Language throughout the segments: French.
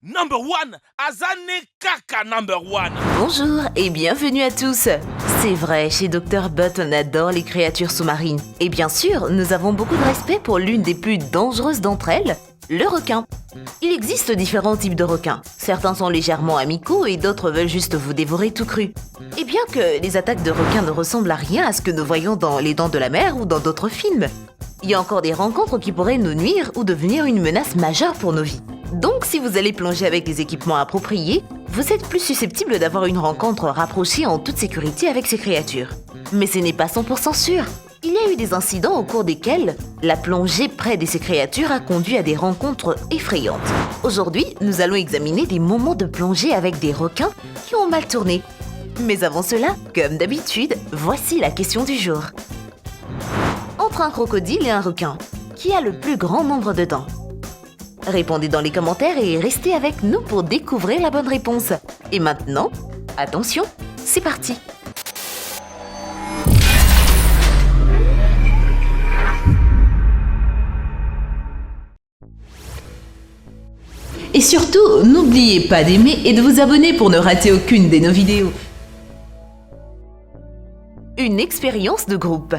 Number one, Azane Kaka number one. Bonjour et bienvenue à tous. C'est vrai, chez Dr Butt, on adore les créatures sous-marines. Et bien sûr, nous avons beaucoup de respect pour l'une des plus dangereuses d'entre elles, le requin. Il existe différents types de requins. Certains sont légèrement amicaux et d'autres veulent juste vous dévorer tout cru. Et bien que les attaques de requins ne ressemblent à rien à ce que nous voyons dans Les Dents de la Mer ou dans d'autres films, il y a encore des rencontres qui pourraient nous nuire ou devenir une menace majeure pour nos vies. Donc si vous allez plonger avec des équipements appropriés, vous êtes plus susceptible d'avoir une rencontre rapprochée en toute sécurité avec ces créatures. Mais ce n'est pas 100% sûr. Il y a eu des incidents au cours desquels la plongée près de ces créatures a conduit à des rencontres effrayantes. Aujourd'hui, nous allons examiner des moments de plongée avec des requins qui ont mal tourné. Mais avant cela, comme d'habitude, voici la question du jour. Entre un crocodile et un requin, qui a le plus grand nombre de dents? Répondez dans les commentaires et restez avec nous pour découvrir la bonne réponse. Et maintenant, attention, c'est parti! Et surtout, n'oubliez pas d'aimer et de vous abonner pour ne rater aucune de nos vidéos. Une expérience de groupe.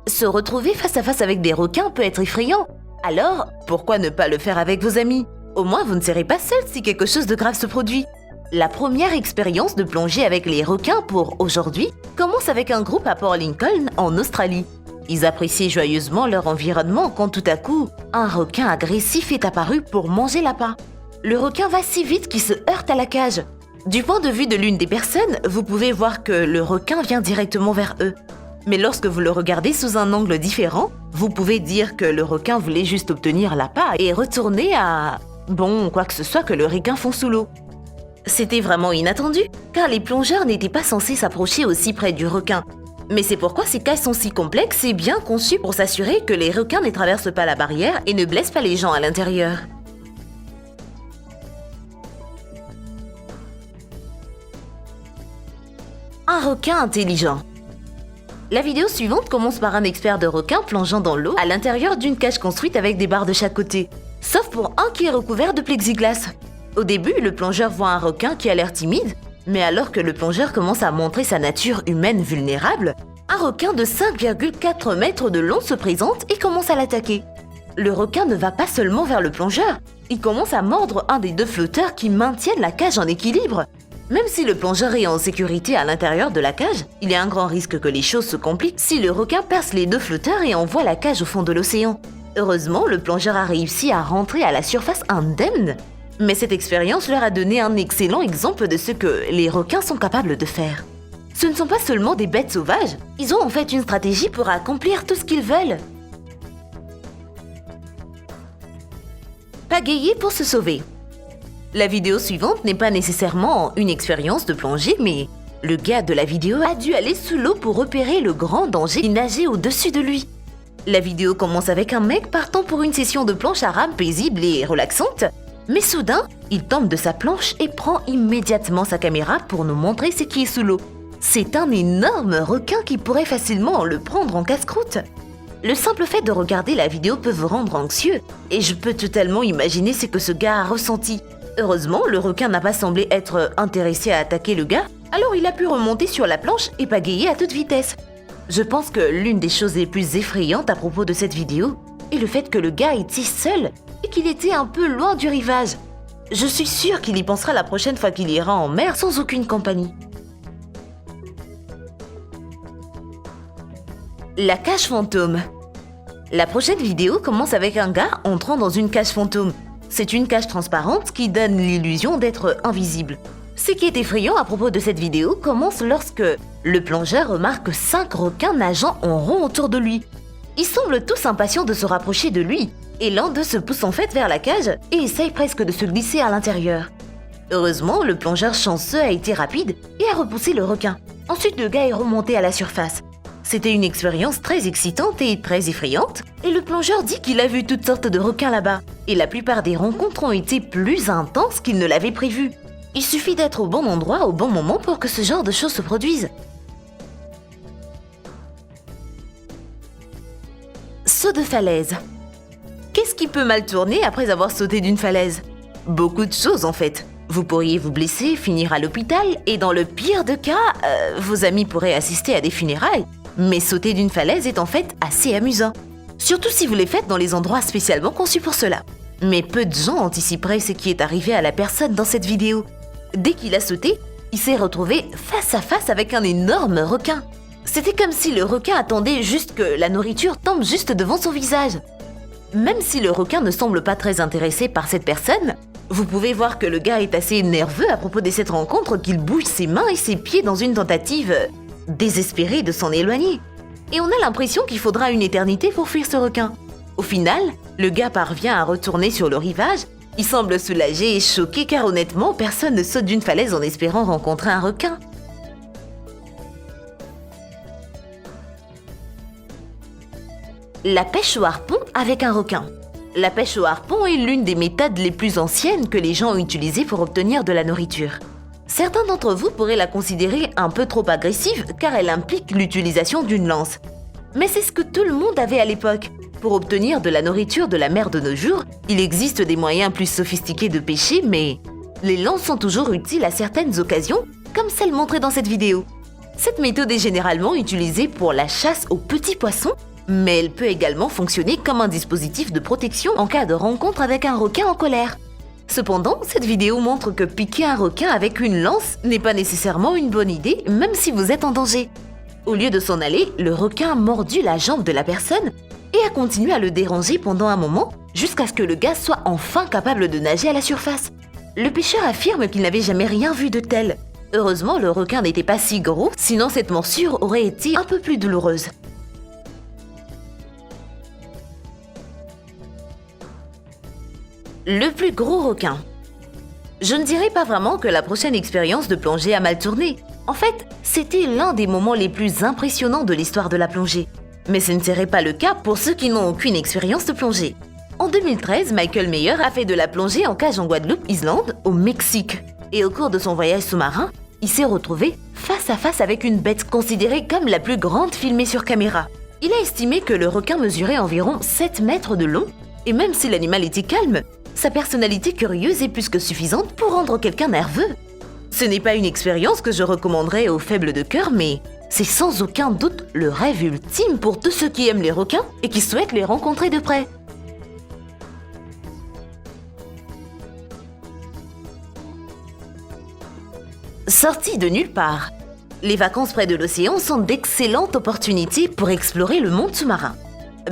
Se retrouver face à face avec des requins peut être effrayant. Alors, pourquoi ne pas le faire avec vos amis? Au moins, vous ne serez pas seul si quelque chose de grave se produit. La première expérience de plongée avec les requins pour aujourd'hui commence avec un groupe à Port Lincoln, en Australie. Ils appréciaient joyeusement leur environnement quand tout à coup, un requin agressif est apparu pour manger l'appât. Le requin va si vite qu'il se heurte à la cage. Du point de vue de l'une des personnes, vous pouvez voir que le requin vient directement vers eux. Mais lorsque vous le regardez sous un angle différent, vous pouvez dire que le requin voulait juste obtenir l'appât et retourner à... bon, quoi que ce soit que le requin fond sous l'eau. C'était vraiment inattendu, car les plongeurs n'étaient pas censés s'approcher aussi près du requin. Mais c'est pourquoi ces cages sont si complexes et bien conçues pour s'assurer que les requins ne traversent pas la barrière et ne blessent pas les gens à l'intérieur. Un requin intelligent. La vidéo suivante commence par un expert de requin plongeant dans l'eau à l'intérieur d'une cage construite avec des barres de chaque côté, sauf pour un qui est recouvert de plexiglas. Au début, le plongeur voit un requin qui a l'air timide, mais alors que le plongeur commence à montrer sa nature humaine vulnérable, un requin de 5,4 mètres de long se présente et commence à l'attaquer. Le requin ne va pas seulement vers le plongeur, il commence à mordre un des deux flotteurs qui maintiennent la cage en équilibre. Même si le plongeur est en sécurité à l'intérieur de la cage, il y a un grand risque que les choses se compliquent si le requin perce les deux flotteurs et envoie la cage au fond de l'océan. Heureusement, le plongeur a réussi à rentrer à la surface indemne. Mais cette expérience leur a donné un excellent exemple de ce que les requins sont capables de faire. Ce ne sont pas seulement des bêtes sauvages, ils ont en fait une stratégie pour accomplir tout ce qu'ils veulent. Pagayer pour se sauver. La vidéo suivante n'est pas nécessairement une expérience de plongée, mais le gars de la vidéo a dû aller sous l'eau pour repérer le grand danger qui nageait au-dessus de lui. La vidéo commence avec un mec partant pour une session de planche à rame paisible et relaxante, mais soudain, il tombe de sa planche et prend immédiatement sa caméra pour nous montrer ce qui est sous l'eau. C'est un énorme requin qui pourrait facilement le prendre en casse-croûte. Le simple fait de regarder la vidéo peut vous rendre anxieux, et je peux totalement imaginer ce que ce gars a ressenti. Heureusement, le requin n'a pas semblé être intéressé à attaquer le gars, alors il a pu remonter sur la planche et pagayer à toute vitesse. Je pense que l'une des choses les plus effrayantes à propos de cette vidéo est le fait que le gars était seul et qu'il était un peu loin du rivage. Je suis sûre qu'il y pensera la prochaine fois qu'il ira en mer sans aucune compagnie. La cage fantôme. La prochaine vidéo commence avec un gars entrant dans une cage fantôme. C'est une cage transparente qui donne l'illusion d'être invisible. Ce qui est effrayant à propos de cette vidéo commence lorsque le plongeur remarque 5 requins nageant en rond autour de lui. Ils semblent tous impatients de se rapprocher de lui, et l'un d'eux se pousse en fait vers la cage et essaye presque de se glisser à l'intérieur. Heureusement, le plongeur chanceux a été rapide et a repoussé le requin. Ensuite, le gars est remonté à la surface. C'était une expérience très excitante et très effrayante, et le plongeur dit qu'il a vu toutes sortes de requins là-bas, et la plupart des rencontres ont été plus intenses qu'il ne l'avait prévu. Il suffit d'être au bon endroit au bon moment pour que ce genre de choses se produisent. Saut de falaise. Qu'est-ce qui peut mal tourner après avoir sauté d'une falaise? Beaucoup de choses en fait. Vous pourriez vous blesser, finir à l'hôpital, et dans le pire de cas, vos amis pourraient assister à des funérailles. Mais sauter d'une falaise est en fait assez amusant. Surtout si vous les faites dans les endroits spécialement conçus pour cela. Mais peu de gens anticiperaient ce qui est arrivé à la personne dans cette vidéo. Dès qu'il a sauté, il s'est retrouvé face à face avec un énorme requin. C'était comme si le requin attendait juste que la nourriture tombe juste devant son visage. Même si le requin ne semble pas très intéressé par cette personne, vous pouvez voir que le gars est assez nerveux à propos de cette rencontre qu'il bouge ses mains et ses pieds dans une tentative désespérée de s'en éloigner. Et on a l'impression qu'il faudra une éternité pour fuir ce requin. Au final, le gars parvient à retourner sur le rivage. Il semble soulagé et choqué car honnêtement, personne ne saute d'une falaise en espérant rencontrer un requin. La pêche au harpon avec un requin. La pêche au harpon est l'une des méthodes les plus anciennes que les gens ont utilisées pour obtenir de la nourriture. Certains d'entre vous pourraient la considérer un peu trop agressive car elle implique l'utilisation d'une lance. Mais c'est ce que tout le monde avait à l'époque. Pour obtenir de la nourriture de la mer de nos jours, il existe des moyens plus sophistiqués de pêcher, mais les lances sont toujours utiles à certaines occasions, comme celle montrée dans cette vidéo. Cette méthode est généralement utilisée pour la chasse aux petits poissons, mais elle peut également fonctionner comme un dispositif de protection en cas de rencontre avec un requin en colère. Cependant, cette vidéo montre que piquer un requin avec une lance n'est pas nécessairement une bonne idée, même si vous êtes en danger. Au lieu de s'en aller, le requin a mordu la jambe de la personne et a continué à le déranger pendant un moment, jusqu'à ce que le gars soit enfin capable de nager à la surface. Le pêcheur affirme qu'il n'avait jamais rien vu de tel. Heureusement, le requin n'était pas si gros, sinon cette morsure aurait été un peu plus douloureuse. Le plus gros requin. Je ne dirais pas vraiment que la prochaine expérience de plongée a mal tourné. En fait, c'était l'un des moments les plus impressionnants de l'histoire de la plongée. Mais ce ne serait pas le cas pour ceux qui n'ont aucune expérience de plongée. En 2013, Michael Meyer a fait de la plongée en cage en Guadeloupe, Islande, au Mexique. Et au cours de son voyage sous-marin, il s'est retrouvé face à face avec une bête considérée comme la plus grande filmée sur caméra. Il a estimé que le requin mesurait environ 7 mètres de long, et même si l'animal était calme, sa personnalité curieuse est plus que suffisante pour rendre quelqu'un nerveux. Ce n'est pas une expérience que je recommanderais aux faibles de cœur, mais c'est sans aucun doute le rêve ultime pour tous ceux qui aiment les requins et qui souhaitent les rencontrer de près. Sortie de nulle part. Les vacances près de l'océan sont d'excellentes opportunités pour explorer le monde sous-marin.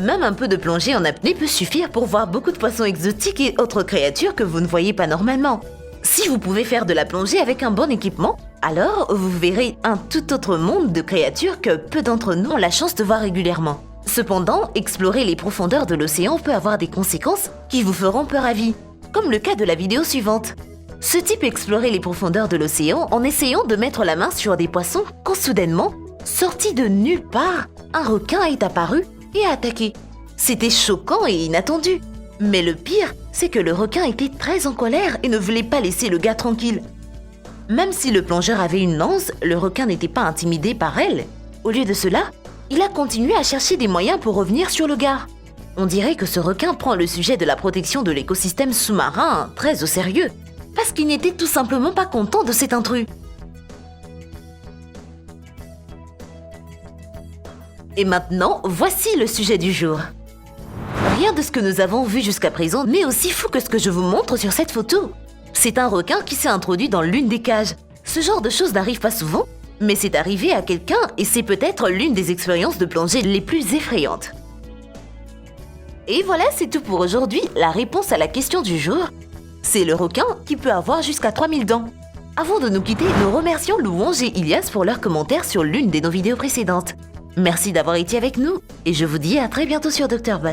Même un peu de plongée en apnée peut suffire pour voir beaucoup de poissons exotiques et autres créatures que vous ne voyez pas normalement. Si vous pouvez faire de la plongée avec un bon équipement, alors vous verrez un tout autre monde de créatures que peu d'entre nous ont la chance de voir régulièrement. Cependant, explorer les profondeurs de l'océan peut avoir des conséquences qui vous feront peur à vie, comme le cas de la vidéo suivante. Ce type explorait les profondeurs de l'océan en essayant de mettre la main sur des poissons quand soudainement, sorti de nulle part, un requin est apparu et a attaqué. C'était choquant et inattendu. Mais le pire, c'est que le requin était très en colère et ne voulait pas laisser le gars tranquille. Même si le plongeur avait une lance, le requin n'était pas intimidé par elle. Au lieu de cela, il a continué à chercher des moyens pour revenir sur le gars. On dirait que ce requin prend le sujet de la protection de l'écosystème sous-marin très au sérieux, parce qu'il n'était tout simplement pas content de cet intrus. Et maintenant, voici le sujet du jour. Rien de ce que nous avons vu jusqu'à présent n'est aussi fou que ce que je vous montre sur cette photo. C'est un requin qui s'est introduit dans l'une des cages. Ce genre de choses n'arrive pas souvent, mais c'est arrivé à quelqu'un et c'est peut-être l'une des expériences de plongée les plus effrayantes. Et voilà, c'est tout pour aujourd'hui. La réponse à la question du jour, c'est le requin qui peut avoir jusqu'à 3000 dents. Avant de nous quitter, nous remercions Louange et Ilias pour leurs commentaires sur l'une de nos vidéos précédentes. Merci d'avoir été avec nous et je vous dis à très bientôt sur Dr Bot.